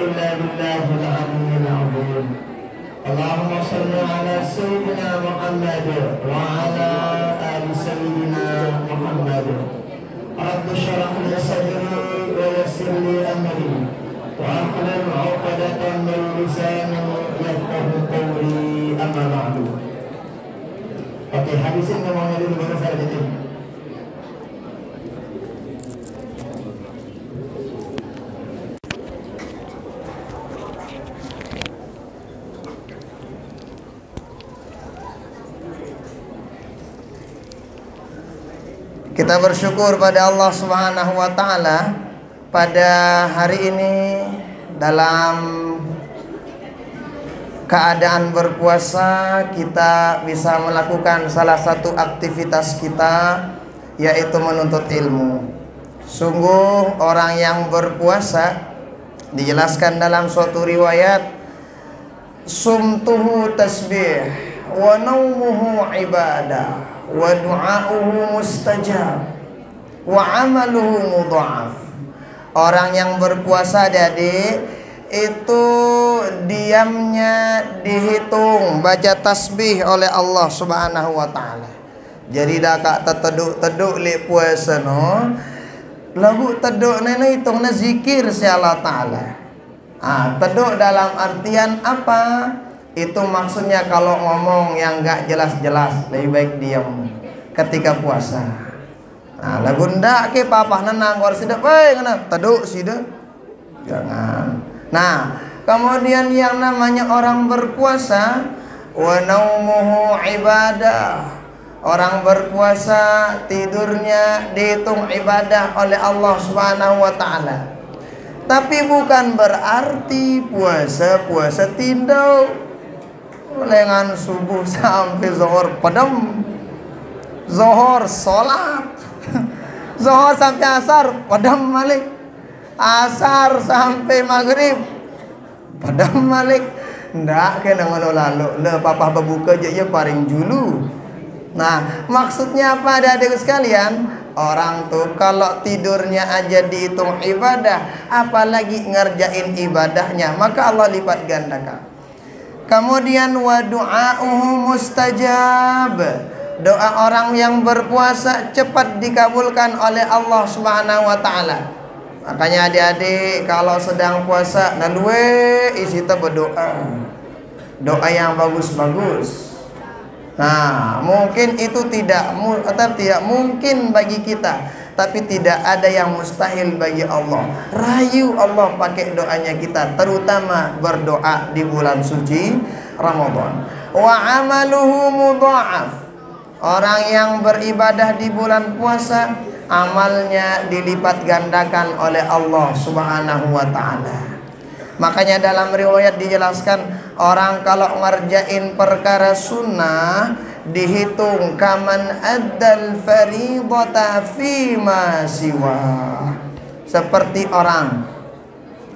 إلا بالله العلي العظيم. اللهم صل على سيدنا محمد وعلى آل سيدنا محمد. رب اشرح لي صدري ويسر لي أمري واحلل عقدة من لساني يفقهوا قولي. أما بعد. Oke, habisin ngomongnya dulu baru saya lanjutin. Kita bersyukur pada Allah Subhanahu wa taala pada hari ini dalam keadaan berpuasa kita bisa melakukan salah satu aktivitas kita, yaitu menuntut ilmu. Sungguh orang yang berpuasa, dijelaskan dalam suatu riwayat, sumtuhu tasbih wa naumuhu ibadah wa du'auhu mustajab wa amaluhu mudha'af. Orang yang berpuasa jadi itu diamnya dihitung, baca tasbih oleh Allah Subhanahu wa taala. Jadi dah kak teduk li puasa no. Lagu teduk nena hitungna zikir si Allah taala. Teduk dalam artian apa? Itu maksudnya kalau ngomong yang enggak jelas-jelas lebih baik diam ketika puasa. Lagu ndak ke papah nenang kor sidep ngana teduk sidep. Jangan. Nah, kemudian yang namanya orang berpuasa, wa naumuhu ibadah. Orang berpuasa tidurnya dihitung ibadah oleh Allah Subhanahu wa taala. Tapi bukan berarti puasa tindau. Lengan subuh sampai zuhur padam. Zuhur salat. Zuhur sampai asar padam malik. Asar sampai maghrib padam malik. Ndak kena ngono lalu le papa berbuka je ya paring julu. Nah, maksudnya apa adik-adik sekalian? Orang tuh kalau tidurnya aja dihitung ibadah, apalagi ngerjain ibadahnya, maka Allah lipat gandakan. Kemudian wa du'auhu mustajab. Doa orang yang berpuasa cepat dikabulkan oleh Allah Subhanahu wa taala. Makanya adik-adik kalau sedang puasa nalwe isi berdoa. Doa yang bagus-bagus. Nah, mungkin itu tidak mungkin bagi kita, tapi tidak ada yang mustahil bagi Allah. Rayu Allah pakai doanya kita, terutama berdoa di bulan suci Ramadan. Wa amaluhu mudha'af. Orang yang beribadah di bulan puasa, amalnya dilipat gandakan oleh Allah Subhanahu wa taala. Makanya dalam riwayat dijelaskan, orang kalau ngerjain perkara sunnah dihitung kaman addal fariidata fima siwa. Seperti orang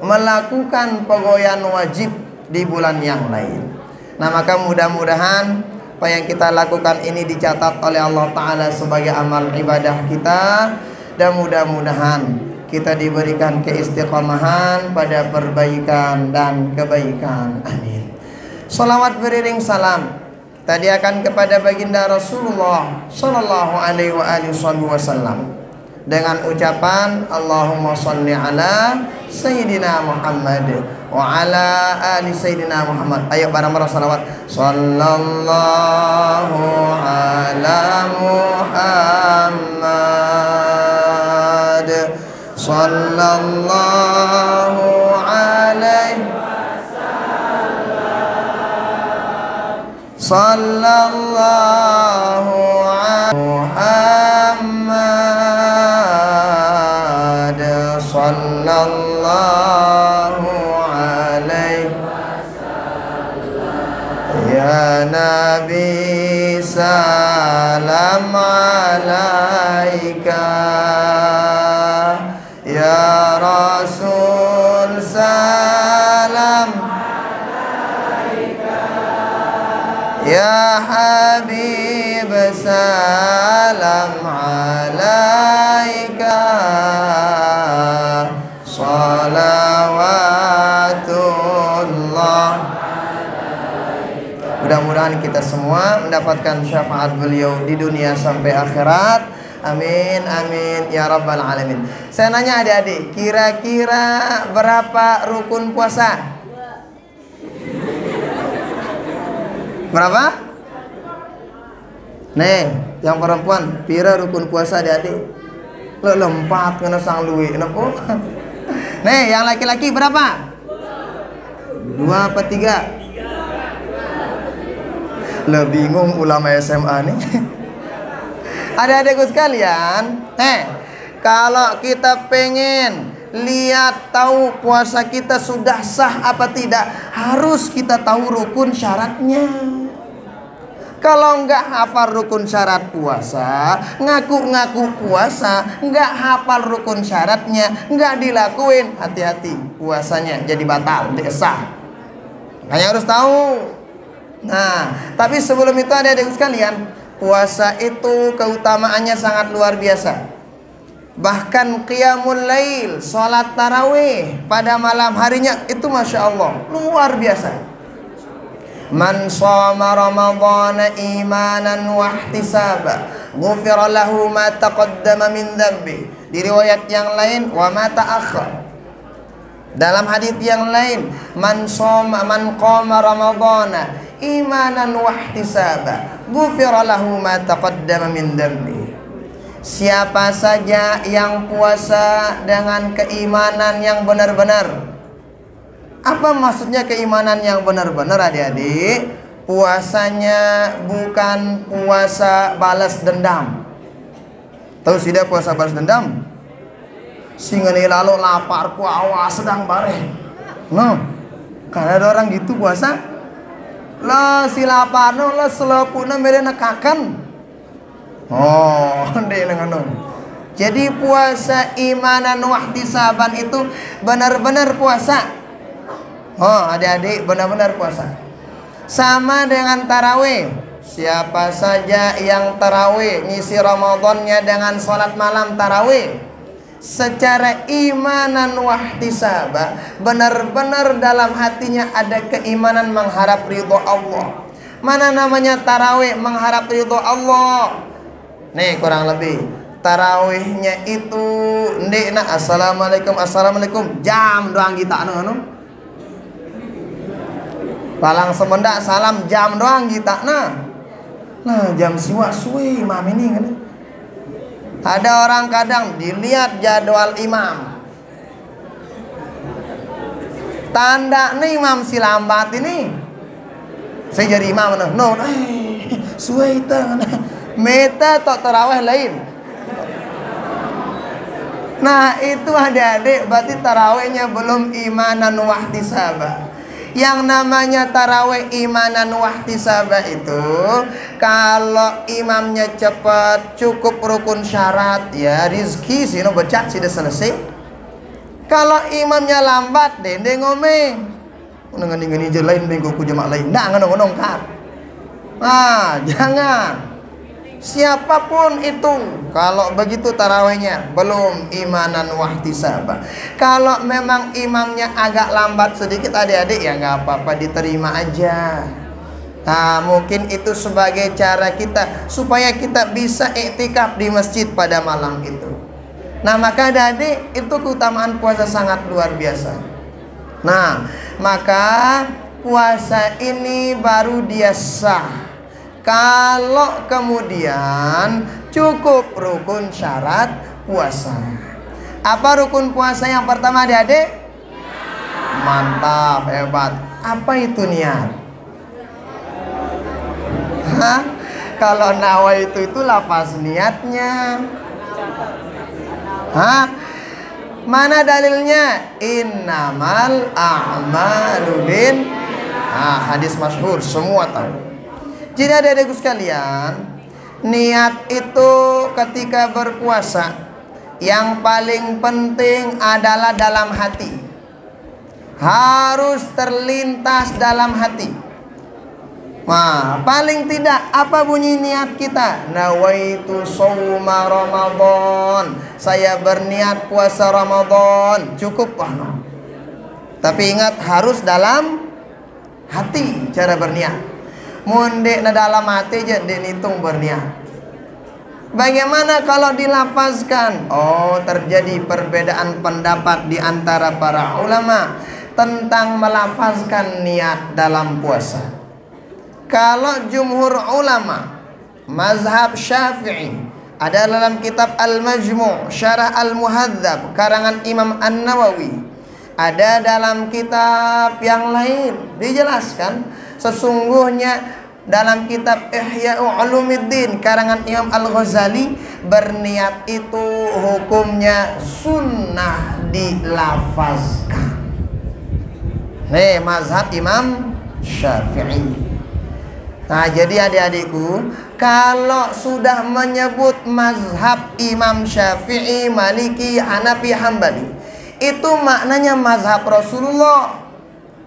melakukan pegoyan wajib di bulan yang lain. Nah, maka mudah-mudahan apa yang kita lakukan ini dicatat oleh Allah Ta'ala sebagai amal ibadah kita. Dan mudah-mudahan kita diberikan keistiqomahan pada perbaikan dan kebaikan. Amin. Salawat beriring salam tadi akan kepada baginda Rasulullah Sallallahu alaihi wasallam dengan ucapan Allahumma sholli ala Sayyidina Muhammad wa ala ali Sayyidina Muhammad. Ayo bareng-bareng salawat. Sallallahu ala Muhammad sallallahu alaihi wasallam. Sallallahu ala Muhammad sallallahu alaihi wasallam. Ya Nabi salam alaika, ya Rasul salam alaika, ya Habib salam alaika. Salawatullah Mudah-mudahan kita semua mendapatkan syafaat beliau di dunia sampai akhirat. Amin, amin, ya rabbal alamin. Saya nanya adik-adik, kira-kira berapa rukun puasa? Berapa? Nih, yang perempuan, pira rukun puasa adik-adik? Lo lompat kena sang luwi, kenapa? Nih, yang laki-laki berapa? 2 apa 3? Lo bingung ulama SMA nih. Adik-adikku sekalian, kalau kita pengen lihat tahu puasa kita sudah sah apa tidak, harus kita tahu rukun syaratnya. Kalau nggak hafal rukun syarat puasa, ngaku-ngaku puasa, nggak hafal rukun syaratnya, nggak dilakuin, hati-hati, puasanya jadi batal, tidak sah. Hanya harus tahu. Nah, tapi sebelum itu adik-adik sekalian, puasa itu keutamaannya sangat luar biasa. Bahkan qiyamul lail, sholat tarawih pada malam harinya itu Masya Allah luar biasa. Man shoma ramadhana imanan wa ihtisaba ghufira lahu ma taqaddama min dhanbi. Di riwayat yang lain wa ma ta'akhkhar. Dalam hadis yang lain, man qama ramadhana imanan wa ihtisaba ghufira lahu ma taqaddama min dhanbi. Siapa saja yang puasa dengan keimanan yang benar-benar. Apa maksudnya keimanan yang benar-benar adik-adik? Puasanya bukan puasa balas dendam. Tahu tidak puasa balas dendam? Singani lalu lapar ku awas sedang bareng. No, karena ada orang gitu puasa. Lah si lapar no, lah selepuna mere nekakan. Oh, ndek ngono. Jadi puasa imanan wahtisaban itu benar-benar puasa. Oh, adik-adik benar-benar puasa. Sama dengan tarawih. Siapa saja yang tarawih, ngisi Ramadannya dengan sholat malam tarawih, secara imanan wahtisaba, benar-benar dalam hatinya ada keimanan mengharap ridho Allah. Mana namanya tarawih mengharap ridho Allah? Nih kurang lebih tarawihnya itu ndek nak assalamualaikum assalamualaikum jam doang kita anu palang semendak salam jam doang kita nah jam siwa suwi imam ini kan. Ada orang kadang dilihat jadwal imam, tanda nih imam si lambat ini saya jadi imam no suwe itu meta tok tarawih lain. Nah itu adik-adik berarti tarawihnya belum imanan wahtisaba. Yang namanya tarawih imanan wahtisaba itu kalau imamnya cepat, cukup rukun syarat, ya rizki sino becak sudah selesai. Kalau imamnya lambat dende ngomeng ngene je lain minggu ku jemaah lain ndak ngono-ngono kan. Nah jangan. Siapapun itu, kalau begitu tarawihnya belum imanan wahtisaba. Kalau memang imamnya agak lambat sedikit adik-adik ya nggak apa-apa, diterima aja. Nah mungkin itu sebagai cara kita supaya kita bisa iktikaf di masjid pada malam itu. Nah maka adik-adik itu keutamaan puasa sangat luar biasa. Nah maka puasa ini baru dia sah kalau kemudian cukup rukun syarat puasa. Apa rukun puasa yang pertama adik-adik? Mantap, hebat. Apa itu niat? Hah? Kalau nawa itu lafaz niatnya. Hah? Mana dalilnya? Innamal a'malu bin. Hadis masyhur semua tahu. Jadi adik-adikku sekalian, niat itu ketika berpuasa yang paling penting adalah dalam hati. Harus terlintas dalam hati. Nah, paling tidak apa bunyi niat kita? Nawaitu shauma Ramadan. Saya berniat puasa Ramadan. Cukup lah. Tapi ingat harus dalam hati cara berniat. Munde na dalam hati aja dek nitung berniat. Bagaimana kalau dilafazkan? Oh, terjadi perbedaan pendapat di antara para ulama tentang melafazkan niat dalam puasa. Kalau jumhur ulama mazhab Syafi'i, ada dalam kitab Al-Majmu' Syarah Al-Muhadzab karangan Imam An-Nawawi, ada dalam kitab yang lain dijelaskan sesungguhnya dalam kitab Ihya Ulumuddin karangan Imam Al-Ghazali, berniat itu hukumnya sunnah dilafazkan. Nih mazhab Imam Syafi'i. Nah, jadi adik-adikku, kalau sudah menyebut mazhab Imam Syafi'i, Maliki, Hanafi, Hambali, itu maknanya mazhab Rasulullah.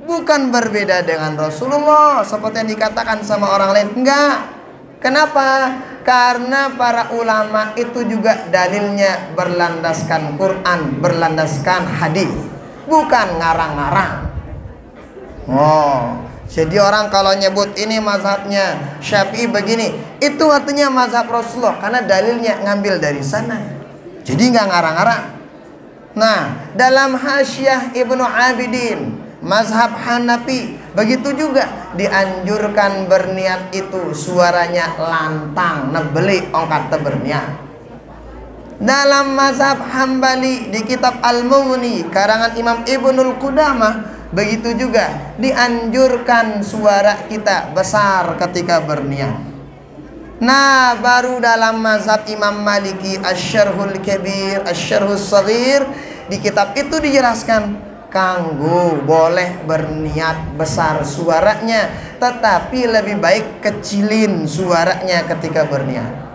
Bukan berbeda dengan Rasulullah seperti yang dikatakan sama orang lain. Enggak. Kenapa? Karena para ulama itu juga dalilnya berlandaskan Quran, berlandaskan hadis, bukan ngarang-ngarang. Oh, jadi orang kalau nyebut ini mazhabnya Syafi'i begini, itu artinya mazhab Rasulullah karena dalilnya ngambil dari sana. Jadi nggak ngarang-ngarang. Nah, dalam Hasyiah Ibnu Abidin mazhab Hanafi begitu juga dianjurkan berniat itu suaranya lantang, nebeli ongkat berniat. Dalam mazhab Hambali di kitab Al-Mughni karangan Imam Ibnul Qudamah begitu juga dianjurkan suara kita besar ketika berniat. Nah, baru dalam mazhab Imam Maliki Asy-Syarhul Kabir, Asy-Syarhus Shaghir, di kitab itu dijelaskan kanggo boleh berniat besar suaranya, tetapi lebih baik kecilin suaranya ketika berniat.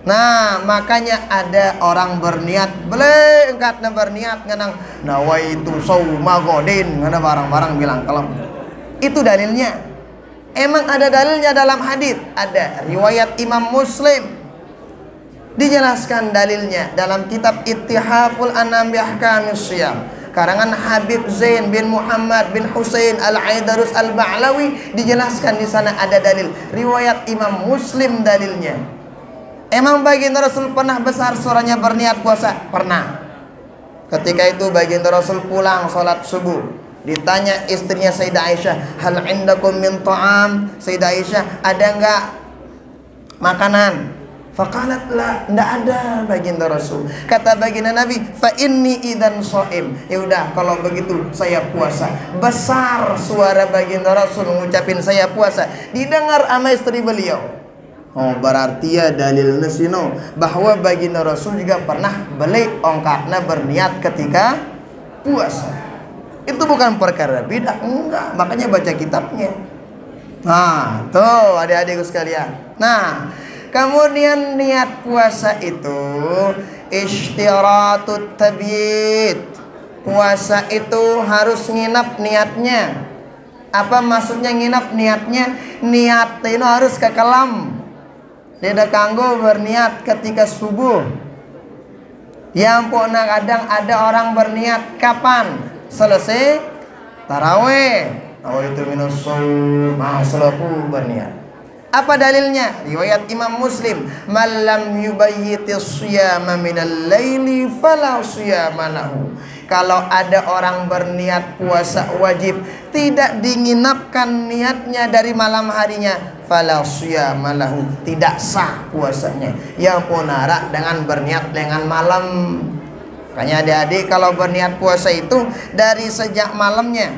Nah, makanya ada orang berniat boleh engkatna berniat ngenang nawaitu sauma godin, ngana barang-barang bilang kelem. Itu dalilnya. Emang ada dalilnya dalam hadis, ada riwayat Imam Muslim. Dijelaskan dalilnya dalam kitab Ittihaful Anam bi Ahkamis Shiyam karangan Habib Zain bin Muhammad bin Husain Al-Aidarus Al-Ba'lawi, dijelaskan di sana ada dalil riwayat Imam Muslim dalilnya. Emang baginda Rasul pernah besar suaranya berniat puasa? Pernah. Ketika itu baginda Rasul pulang sholat subuh, ditanya istrinya Sayyidah Aisyah, hal indakum min ta'am? Sayyidah Aisyah, ada enggak makanan? Faqalat la, ndak ada baginda Rasul. Kata baginda Nabi, fa inni idzan shaim. Ya udah kalau begitu saya puasa. Besar suara baginda Rasul mengucapin saya puasa, didengar sama istri beliau. Oh, berarti ya dalil nesino bahwa baginda Rasul juga pernah beli ongkatna berniat ketika puasa. Itu bukan perkara bidah, enggak. Makanya baca kitabnya. Nah, tuh adik-adikku sekalian. Nah, kemudian niat puasa itu istiratut tabyid. Puasa itu harus nginap niatnya. Apa maksudnya nginap niatnya? Niat itu harus kekelam. Tidak kanggo berniat ketika subuh. Yang pokoknya kadang ada orang berniat kapan? Selesai taraweh. Oh itu minus selaku berniat. Apa dalilnya? Riwayat Imam Muslim, "Malam yubayyitis siyama minal laili fala siyama lahu." Kalau ada orang berniat puasa wajib, tidak dinginapkan niatnya dari malam harinya, fala siyama lahu, tidak sah puasanya. Yang punara dengan berniat dengan malam. Makanya adik-adik kalau berniat puasa itu dari sejak malamnya.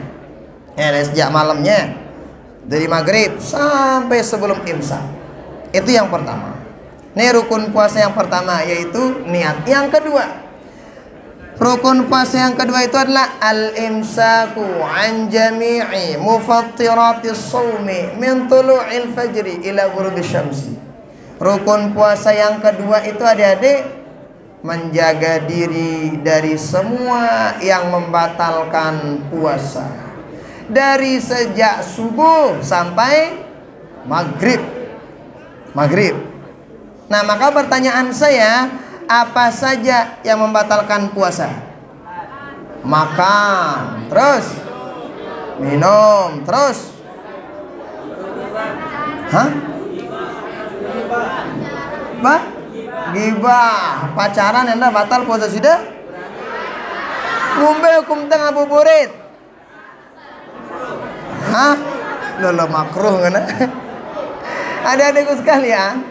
Dari sejak malamnya, dari maghrib sampai sebelum imsak. Itu yang pertama. Ini rukun puasa yang pertama, yaitu niat. Yang kedua, rukun puasa yang kedua itu adalah al-imsaku an jami'i mufattiratis shaumi min tulu'il fajri ila ghurubish syamsi. Rukun puasa yang kedua itu adik-adik menjaga diri dari semua yang membatalkan puasa. Dari sejak subuh sampai maghrib. Nah, maka pertanyaan saya, apa saja yang membatalkan puasa? Makan, terus minum, terus Hah? Bah? Gibah. Pacaran anda batal puasa sudah? Ngombe hukum tengah buburit. Hah? Lolo makruh kan? Adik-adikku sekalian,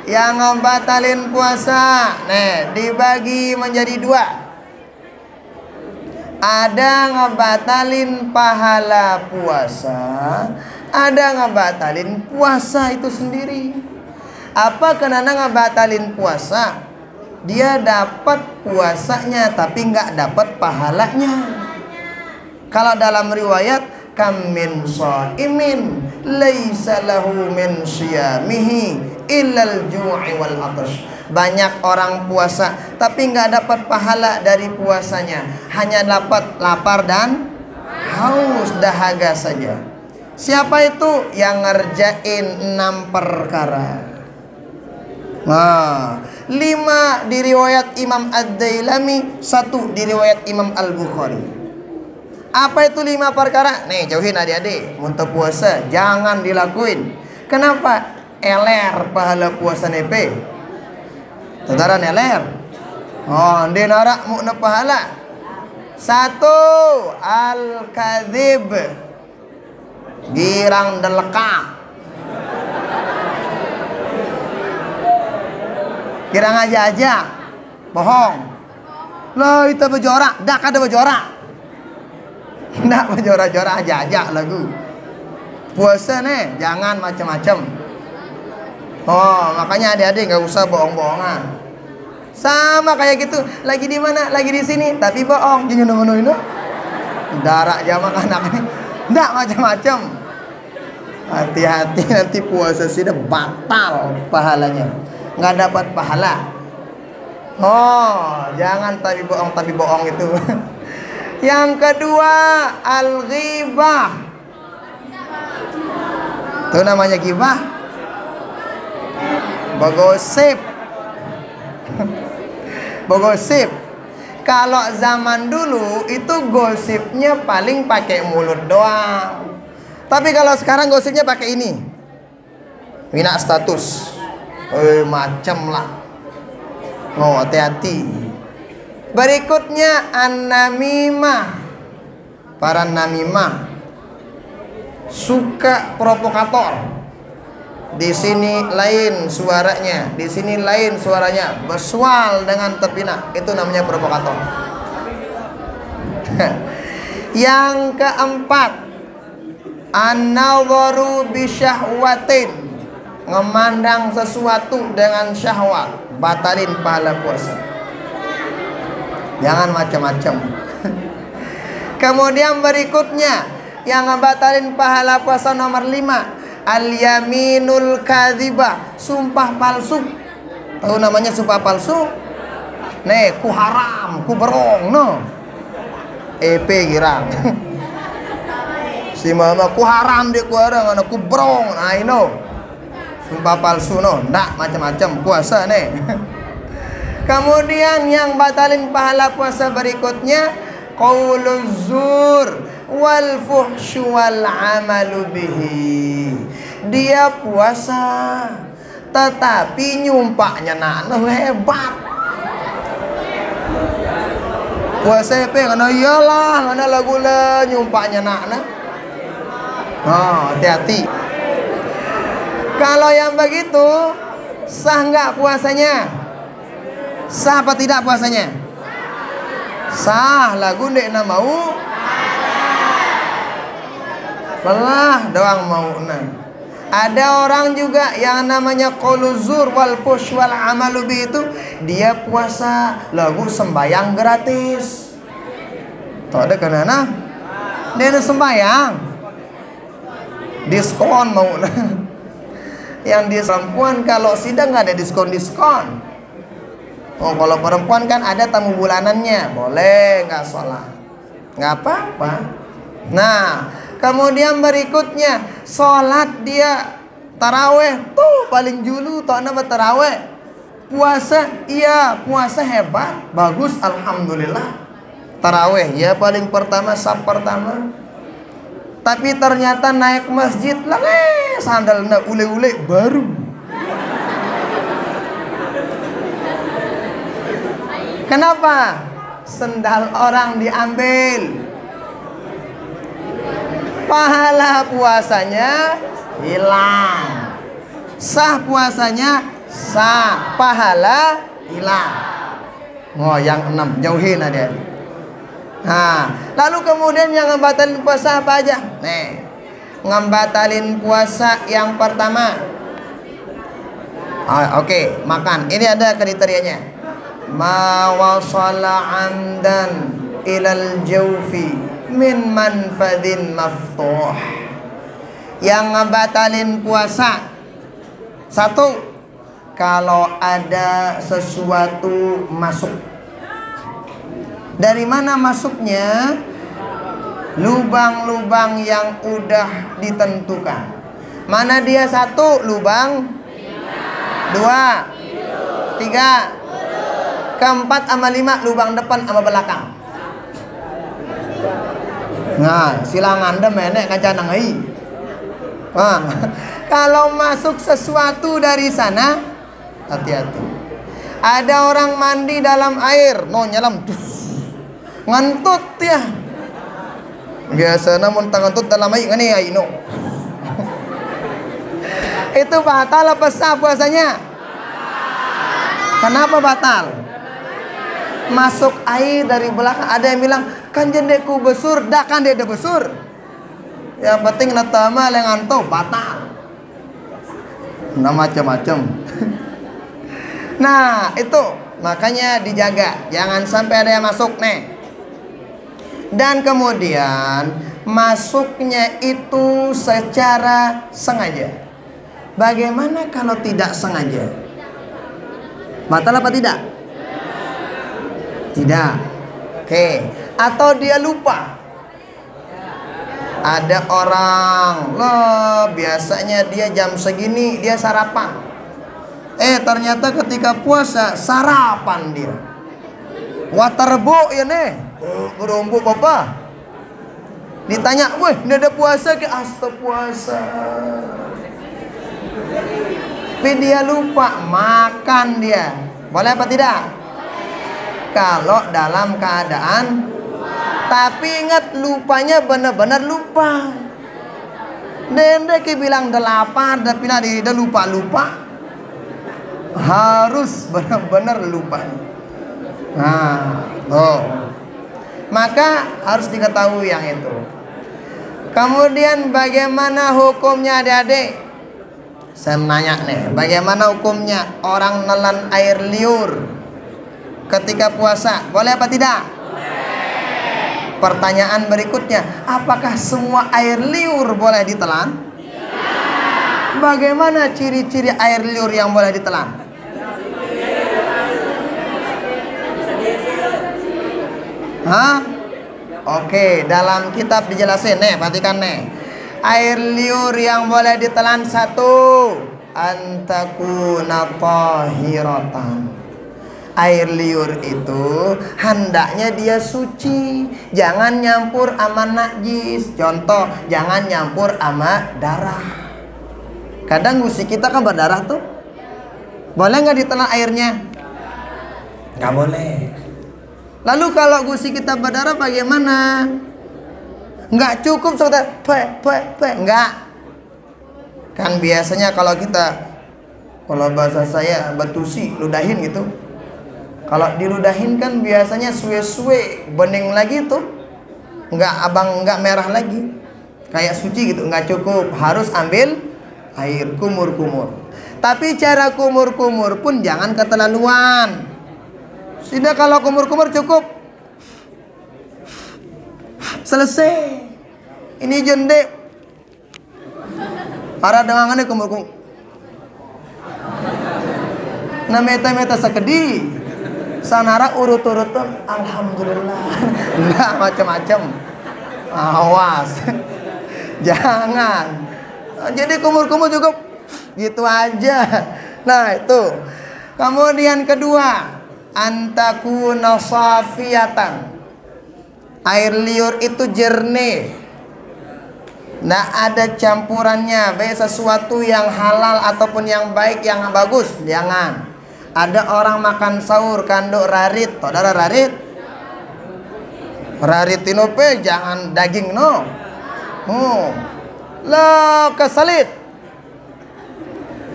yang ngebatalin puasa, nih dibagi menjadi dua. Ada ngebatalin pahala puasa, ada ngebatalin puasa itu sendiri. Apa kenapa ngebatalin puasa? Dia dapat puasanya tapi nggak dapat pahalanya. Kalau dalam riwayat, kam min shaimin laisa lahu min syiyamihi illal ju'i wal atash. Banyak orang puasa tapi nggak dapat pahala dari puasanya, hanya dapat lapar dan haus, dahaga saja. Siapa itu yang ngerjain 6 perkara? Nah, 5 diriwayat Imam Ad-Dailami, 1 diriwayat Imam Al-Bukhari. Apa itu 5 perkara? Nih jauhin adik-adik, untuk puasa jangan dilakuin. Kenapa? Eler pahala puasa nepe. Saudara neler. Oh, dia narak mukna pahala. 1, al-kadzib. Girang delekak. Girang aja-aja. Bohong. Lah itu berjorak, dak ada berjorak. Nggak berjorak-jorak aja lagu. Puasa nih jangan macam-macam. Oh, makanya adik-adik nggak usah bohong-bohongan. Sama kayak gitu, lagi di mana? Lagi di sini, tapi bohong. Jangan ngono-ngono. Darak jamak anak ini. Nggak macam-macam. Hati-hati nanti puasa sudah batal pahalanya. Nggak dapat pahala. Oh, jangan tapi bohong itu. Yang kedua, al-ghibah. Itu namanya ghibah. Begosip. Begosip. Kalau zaman dulu itu gosipnya paling pakai mulut doang. Tapi kalau sekarang gosipnya pakai ini. Minat status. Macam lah. Oh, hati-hati. Berikutnya an-namimah. Para namimah suka provokator. Di sini lain suaranya, di sini lain suaranya, bersual dengan terpinak. Itu namanya provokator. Yang keempat, an-nadharu bisyahwatin. Memandang sesuatu dengan syahwat, batalin pahala puasa. Jangan macam-macam. Kemudian berikutnya yang ngebatalin pahala puasa nomor 5, al-yaminul kadzibah, sumpah palsu. Tahu namanya sumpah palsu? Nih, ku haram, ku berong, no. EP girang. Si mama ku haram dia ku haram, anak ku berong, nah ini. Sumpah palsu, no. Nggak macam-macam puasa nih. Kemudian yang batalin pahala puasa berikutnya, qauluz zur wal fuhsyu wal amalu bihi. Dia puasa tetapi nyumpaknya nana hebat. Puasa apa? Karena iyalah, karena lagu lah nyumpaknya nana. Oh, hati-hati. Kalau yang begitu sah nggak puasanya? Sah apa tidak puasanya? Sah, lagu ndek na mau. Belah doang mau nah. Ada orang juga yang namanya qauluzur wal fuhsy wal amalu bi itu dia puasa lagu sembayang gratis. Tahu ada kenana? Dia sembayang. Diskon mau nah. Yang di perempuan kalau sidang nggak ada diskon-diskon. Oh, kalau perempuan kan ada tamu bulanannya, boleh nggak sholat, nggak apa-apa. Nah, kemudian berikutnya sholat dia taraweh tuh paling dulu, tak nama taraweh. Puasa, iya puasa hebat, bagus, alhamdulillah. Taraweh ya paling pertama, saf pertama. Tapi ternyata naik masjid lah sandal na ule-ule baru. Kenapa? Sendal orang diambil, pahala puasanya hilang. Sah puasanya sah, pahala hilang. Oh, yang 6 jauhin adik. Nah, lalu kemudian yang ngebatalin puasa apa aja? Nih, ngebatalin puasa yang pertama. Oke, makan. Ini ada kriterianya. Ma wasala amdan ilal jawfi min manfadin maftuh. Yang ngebatalin puasa, satu, kalau ada sesuatu masuk. Dari mana masuknya? Lubang-lubang yang udah ditentukan. Mana dia? Satu, lubang. Dua, tiga, keempat sama lima, lubang depan sama belakang. Nah, silangan deh menek kancanang hei. Nah, kalau masuk sesuatu dari sana, hati-hati. Ada orang mandi dalam air, no nyelam, ngentut ya. Biasa namun ngentut dalam air ngene air no. Itu batal apa sah puasanya? Kenapa batal? Masuk air dari belakang. Ada yang bilang kan jendeku besur, dah kan dia besur. Yang penting natama lenganto batal. Nah macam-macam. Nah itu makanya dijaga, jangan sampai ada yang masuk nih. Dan kemudian masuknya itu secara sengaja. Bagaimana kalau tidak sengaja? Batal apa tidak? Tidak. Oke. Atau dia lupa. Ada orang, loh biasanya dia jam segini dia sarapan. Ternyata ketika puasa sarapan dia. Waterbo ya nih. Berombo papa. Ditanya, "Weh, ini ada puasa ke?" Asta puasa. Tapi dia lupa makan dia. Boleh apa tidak? Kalau dalam keadaan. Tapi ingat lupanya benar-benar lupa. Dende ke bilang delapar, tapi dia lupa-lupa. Harus benar-benar lupa. Nah, maka harus diketahui yang itu. Kemudian bagaimana hukumnya adik-adik? Saya nanya nih, bagaimana hukumnya orang nelan air liur ketika puasa? Boleh apa tidak? Pertanyaan berikutnya, apakah semua air liur boleh ditelan? Bagaimana ciri-ciri air liur yang boleh ditelan? Hah? Oke, dalam kitab dijelasin nih, perhatikan nih. Air liur yang boleh ditelan satu, antakuna tahiratan. Air liur itu hendaknya dia suci, jangan nyampur sama najis. Contoh, jangan nyampur sama darah. Kadang gusi kita kan berdarah tuh. Boleh nggak ditelan airnya? Nggak boleh. Lalu kalau gusi kita berdarah bagaimana? Nggak cukup saudara, nggak. Kan biasanya kalau bahasa saya batusi, ludahin gitu. Kalau diludahin kan biasanya suwe-suwe bening lagi tuh, nggak merah lagi, kayak suci gitu. Nggak cukup, harus ambil air kumur-kumur. Tapi cara kumur-kumur pun jangan keterlaluan. Sudah kalau kumur-kumur cukup, selesai. Ini jende para dengangannya kumur-kumur. Nah meta-meta sekedi. Sanara urut-urutan, alhamdulillah. Enggak macam-macam. Awas. Jangan. Jadi kumur-kumur cukup gitu aja. Nah, itu. Kemudian kedua, antakuna safiyatan. Air liur itu jernih. Nggak ada campurannya, baik sesuatu yang halal ataupun yang baik, yang bagus, jangan. Ada orang makan sahur kanduk rarit, saudara rarit. Rarit inope jangan daging no. Lo keselit.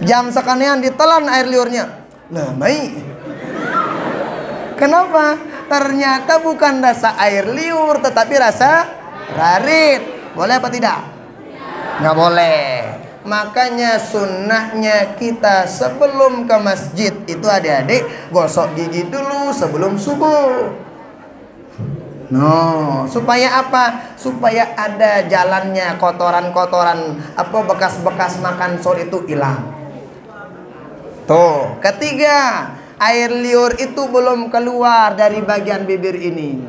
Jam sekalian ditelan air liurnya. Lah baik. Kenapa? Ternyata bukan rasa air liur tetapi rasa rarit. Boleh apa tidak? Nggak boleh. Makanya sunnahnya kita sebelum ke masjid itu adik-adik gosok gigi dulu sebelum subuh. No, supaya apa? Supaya ada jalannya kotoran-kotoran apa bekas-bekas makan sahur itu hilang. Tuh, ketiga, air liur itu belum keluar dari bagian bibir ini.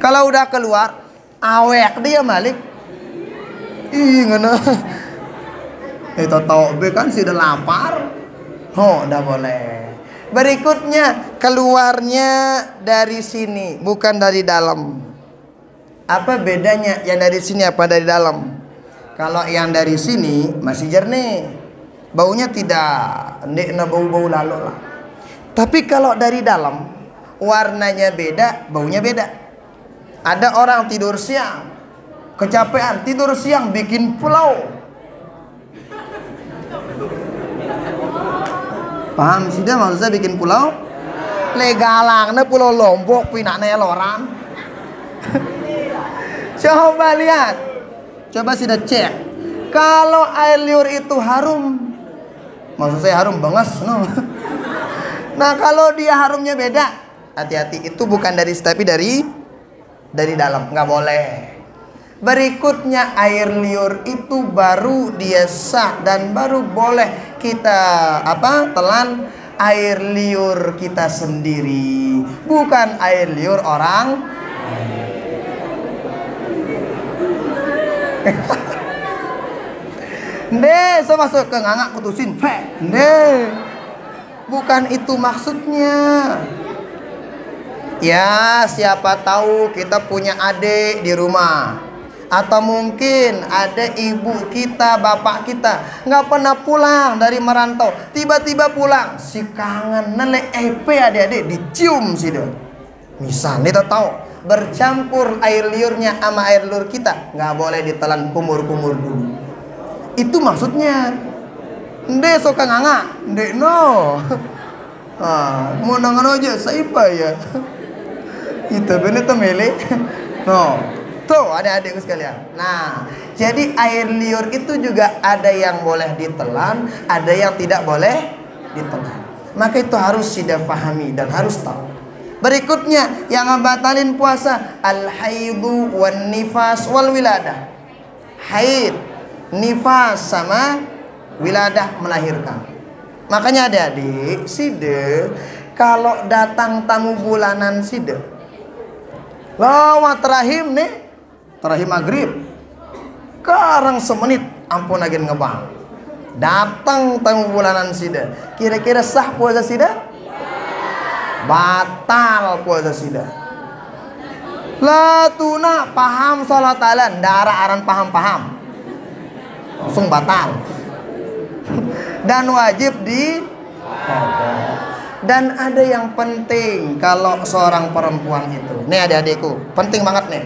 Kalau udah keluar, awek dia balik. Ih, ngena. Itu tau be kan sudah lapar. Oh, udah boleh. Berikutnya keluarnya dari sini, bukan dari dalam. Apa bedanya yang dari sini apa dari dalam? Kalau yang dari sini masih jernih, baunya tidak ndekna bau-bau lalu lah. Tapi kalau dari dalam warnanya beda, baunya beda. Ada orang tidur siang, kecapean, tidur siang bikin pulau. Paham sih dia maksud saya bikin pulau? Legalang pulau Lombok pinaknya loran. Coba lihat. Coba sudah cek. Kalau air liur itu harum. Maksud saya harum banget no. Nah, kalau dia harumnya beda, hati-hati, itu bukan dari tapi dari dalam, nggak boleh. Berikutnya air liur itu baru dia sah dan baru boleh kita telan air liur kita sendiri, bukan air liur orang. Nde, so masuk ke ngangak putusin, nde, bukan itu maksudnya. Ya, siapa tahu kita punya adik di rumah, atau mungkin ada ibu kita, bapak kita nggak pernah pulang dari merantau, tiba-tiba pulang, si kangen nelek adik-adik dicium sih deh. Misalnya kita tahu bercampur air liurnya sama air liur kita, nggak boleh ditelan kumur-kumur dulu. Itu maksudnya. Nde suka nganga, nde no. Mau nangan aja saipa ya. Itu bener tuh mele. No. Tuh adik-adikku sekalian. Nah, jadi air liur itu juga ada yang boleh ditelan, ada yang tidak boleh ditelan. Maka itu harus sudah pahami dan harus tahu. Berikutnya yang ngebatalin puasa al-haidu wan nifas wal wiladah. Haid, nifas sama wiladah melahirkan. Makanya adik-adik side kalau datang tamu bulanan side lawat rahim nih, rahim maghrib karang semenit ampun lagi ngebang datang tamu bulanan sida, kira-kira sah puasa sida? Batal puasa sida. La tuna paham salat taala darah aran paham langsung batal. Dan wajib di dan ada yang penting kalau seorang perempuan itu. Nih adik-adikku, penting banget nih.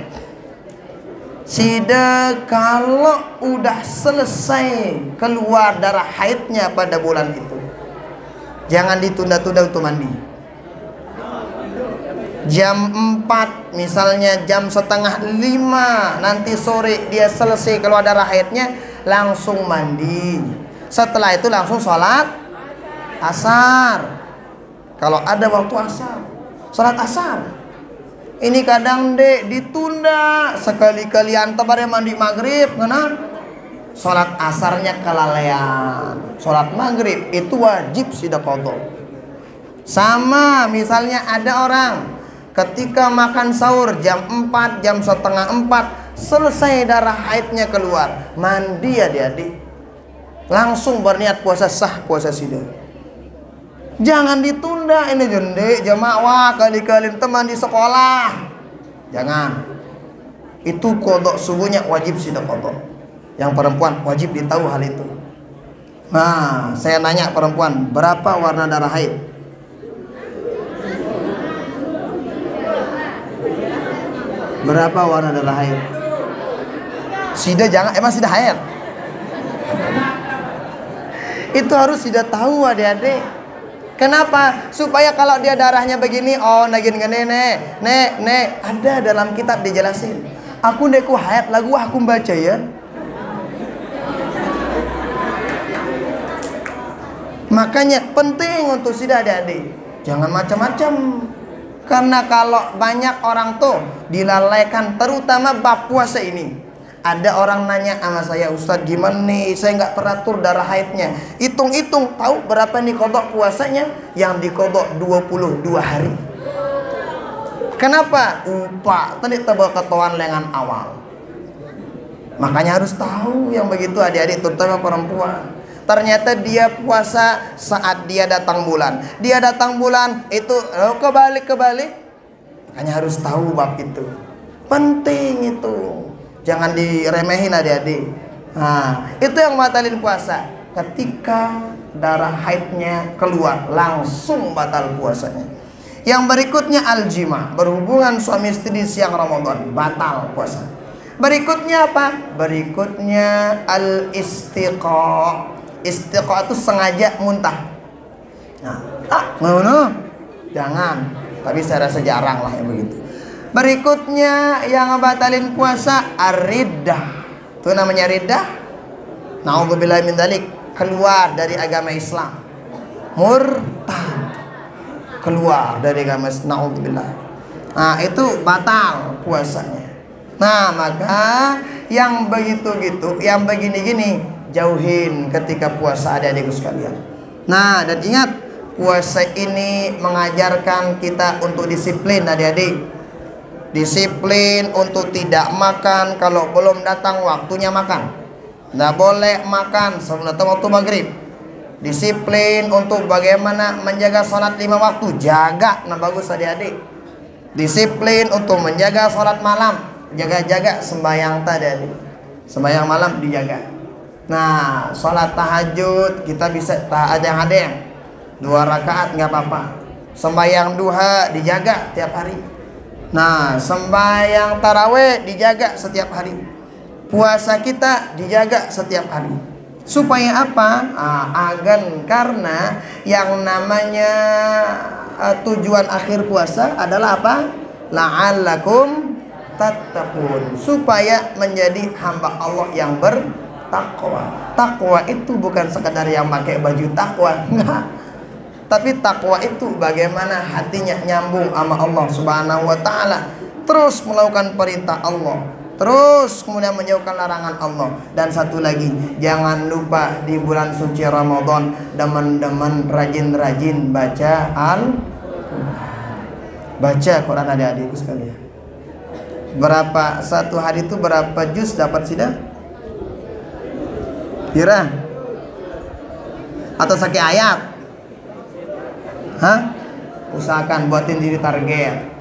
Sida kalau udah selesai keluar darah haidnya pada bulan itu, jangan ditunda-tunda untuk mandi. Jam 4 misalnya jam setengah 5 nanti sore dia selesai keluar darah haidnya, langsung mandi. Setelah itu langsung sholat asar. Kalau ada waktu asar, sholat asar. Ini kadang dek ditunda sekali-kali antar mandi maghrib, karena sholat asarnya kelalaian. Sholat maghrib itu wajib sudah qadha. Sama misalnya ada orang ketika makan sahur jam 4, jam setengah 4 selesai darah haidnya keluar, mandi adik-adik, langsung berniat puasa sah puasa sidang. Jangan ditunda ini jende jamaah kali-kali teman di sekolah. Jangan. itu qadha subuhnya wajib sudah qadha. Yang perempuan wajib ditahu hal itu. Nah, saya nanya perempuan, berapa warna darah haid? Berapa warna darah haid? Sida jangan, emang sida haid? Itu harus sudah tahu adik-adik. Kenapa? Supaya kalau dia darahnya begini, oh nagin gini nek, ada dalam kitab dijelasin. Aku neku haid lagu aku baca ya. Makanya penting untuk sudah adik-adik, jangan macam-macam. Karena kalau banyak orang tuh dilalaikan, terutama bab puasa ini. Ada orang nanya sama saya, Ustadz gimana nih, saya nggak teratur darah haidnya. Hitung-hitung, tahu berapa nih kodok puasanya? Yang dikodok 22 hari. Kenapa? Upah tadi tebal ketuan lengan awal. Makanya harus tahu yang begitu adik-adik, terutama perempuan. Ternyata dia puasa saat dia datang bulan. Dia datang bulan itu kebalik. Makanya harus tahu bab itu. Penting itu. Jangan diremehin adik-adik. Nah, itu yang batalin puasa. Ketika darah haidnya keluar, langsung batal puasanya. Yang berikutnya al-jima, berhubungan suami istri di siang Ramadan, batal puasa. Berikutnya apa? Berikutnya al-istiqa. Istiqa itu sengaja muntah. Nah, jangan. Tapi saya rasa jarang lah yang begitu. Berikutnya yang batalin puasa ar-riddah. Itu namanya riddah. Na'udzubillahi min dzalik, keluar dari agama Islam. Murtad. Keluar dari agama Islam. Na'udzubillah. Nah, itu batal puasanya. Nah, maka yang begitu-gitu, yang begini-gini jauhin ketika puasa adik-adikku sekalian. Nah, dan ingat, puasa ini mengajarkan kita untuk disiplin adik-adik. Disiplin untuk tidak makan kalau belum datang waktunya makan. Tidak boleh makan sebelum datang waktu maghrib. Disiplin untuk bagaimana menjaga sholat 5 waktu. Jaga, nah bagus adik-adik. Disiplin untuk menjaga sholat malam. Jaga-jaga sembahyang tadi adik. Sembahyang malam dijaga. Nah, sholat tahajud kita bisa adeng-adeng 2 rakaat nggak apa-apa. Sembahyang duha dijaga tiap hari. Nah, sembahyang taraweh dijaga setiap hari. Puasa kita dijaga setiap hari. Supaya apa? Karena yang namanya tujuan akhir puasa adalah apa? La'allakum tattaqun. Supaya menjadi hamba Allah yang takwa. Takwa itu bukan sekadar yang pakai baju takwa, enggak. Tapi takwa itu bagaimana hatinya nyambung sama Allah Subhanahu wa taala, terus melakukan perintah Allah, terus kemudian menjauhkan larangan Allah. Dan satu lagi, jangan lupa di bulan suci Ramadan teman-teman rajin-rajin baca baca Quran adik-adikku sekalian. Berapa satu hari itu berapa juz dapat sida? Kira atau sakit ayat? Usahakan buatin diri target.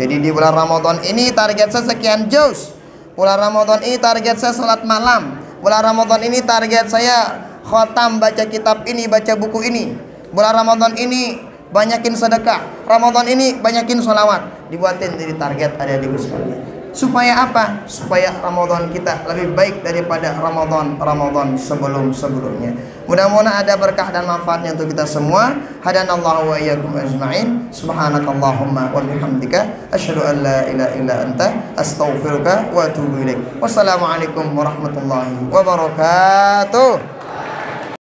Jadi di bulan Ramadan ini target saya sekian juz. Bulan Ramadan ini target saya salat malam. Bulan Ramadan ini target saya khatam baca kitab ini, baca buku ini. Bulan Ramadan ini banyakin sedekah. Ramadan ini banyakin sholawat. Dibuatin diri target adik-adikku sekalian. Supaya apa? Supaya Ramadan kita lebih baik daripada Ramadan sebelum-sebelumnya. Mudah-mudahan ada berkah dan manfaatnya untuk kita semua. Hadanallahu wa iyyakum ajma'in. Subhanakallahumma wa bihamdika asyhadu an la ilaha illa anta astaghfiruka wa atubu ilaik. Wassalamualaikum warahmatullahi wabarakatuh.